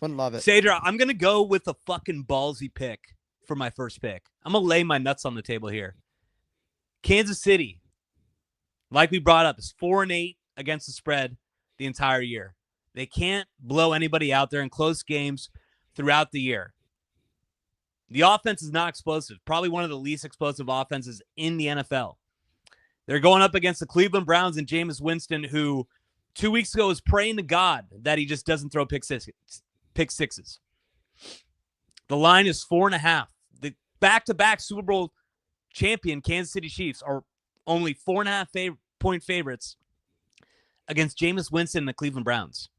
Wouldn't love it. Sadra, I'm going to go with a fucking ballsy pick for my first pick. I'm going to lay my nuts on the table here. Kansas City, like we brought up, is 4-8 against the spread the entire year. They can't blow anybody out there in close games throughout the year. The offense is not explosive, probably one of the least explosive offenses in the NFL. They're going up against the Cleveland Browns and Jameis Winston, who 2 weeks ago was praying to God that he just doesn't throw pick sixes. The line is 4.5. The back-to-back Super Bowl champion Kansas City Chiefs are only 4.5 point favorites against Jameis Winston and the Cleveland Browns.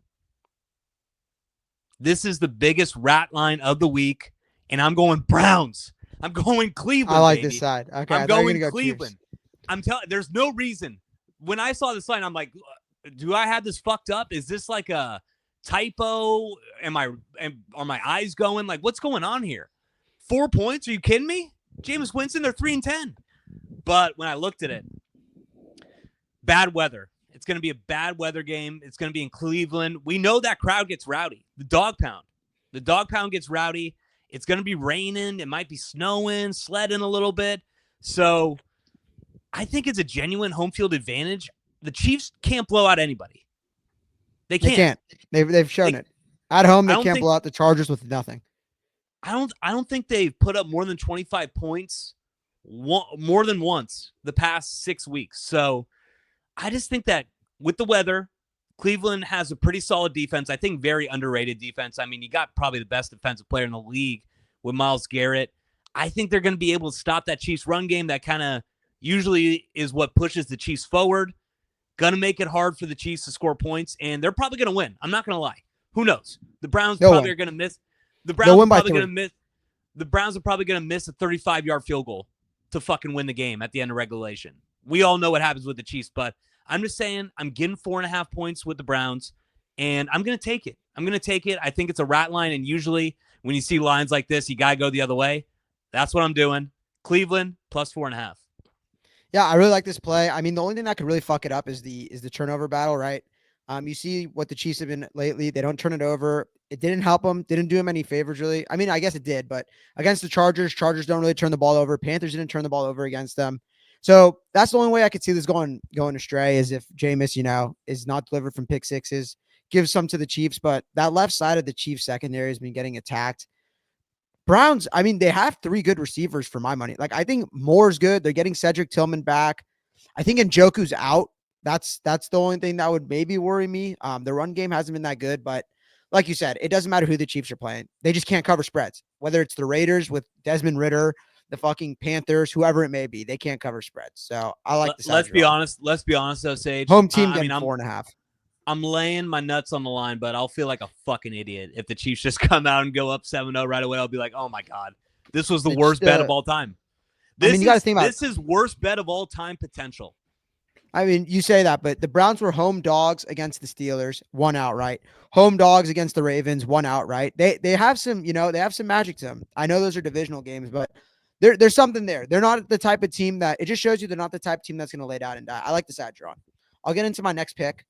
This is the biggest rat line of the week, and I'm going Browns. I'm going Cleveland. I like baby. this side. Okay, I'm going go Cleveland. I'm telling. There's no reason. When I saw this line, I'm like, do I have this fucked up? Is this like a typo? Are my eyes going? Like, what's going on here? 4 points? Are you kidding me? Jameis Winston, they're 3-10. But when I looked at it, bad weather. It's going to be a bad weather game. It's going to be in Cleveland. We know that crowd gets rowdy. The dog pound gets rowdy. It's going to be raining. It might be snowing, sledding a little bit. So I think it's a genuine home field advantage. The Chiefs can't blow out anybody. They can't. They've shown it. At home, they can't blow out the Chargers with nothing. I don't think they've put up more than 25 points more than once the past 6 weeks. So I just think that with the weather, Cleveland has a pretty solid defense. I think very underrated defense. I mean, you got probably the best defensive player in the league with Myles Garrett. I think they're going to be able to stop that Chiefs run game that kind of usually is what pushes the Chiefs forward. Going to make it hard for the Chiefs to score points, and they're probably going to win. I'm not going to lie. Who knows? The Browns probably are going to miss. The Browns are probably going to miss. The Browns are probably going to miss a 35-yard field goal to fucking win the game at the end of regulation. We all know what happens with the Chiefs, but I'm just saying I'm getting 4.5 points with the Browns, and I'm going to take it. I think it's a rat line, and usually when you see lines like this, you got to go the other way. That's what I'm doing. Cleveland plus 4.5. Yeah, I really like this play. I mean, the only thing that could really fuck it up is the turnover battle, right? You see what the Chiefs have been lately. They don't turn it over. It didn't help them. Didn't do them any favors, really. I mean, I guess it did, but against the Chargers don't really turn the ball over. Panthers didn't turn the ball over against them. So that's the only way I could see this going astray is if Jameis, is not delivered from pick sixes, gives some to the Chiefs. But that left side of the Chiefs secondary has been getting attacked. Browns, I mean, they have 3 good receivers for my money. Like, I think Moore's good. They're getting Cedric Tillman back. I think Njoku's out. That's the only thing that would maybe worry me. The run game hasn't been that good, but like you said, it doesn't matter who the Chiefs are playing. They just can't cover spreads. Whether it's the Raiders with Desmond Ridder, the fucking Panthers, whoever it may be, they can't cover spreads. So I like the Let's be honest though, Sage. Home team getting 4.5. I'm laying my nuts on the line, but I'll feel like a fucking idiot if the Chiefs just come out and go up 7-0 right away. I'll be like, oh my God, this was the worst bet of all time. You got to think about this is worst bet of all time potential. I mean, you say that, but the Browns were home dogs against the Steelers, won outright. Home dogs against the Ravens, won outright. They have some, they have some magic to them. I know those are divisional games, but there's something there. They're not the type of team that it just shows you they're not the type of team that's going to lay down and die. I like the side draw. I'll get into my next pick.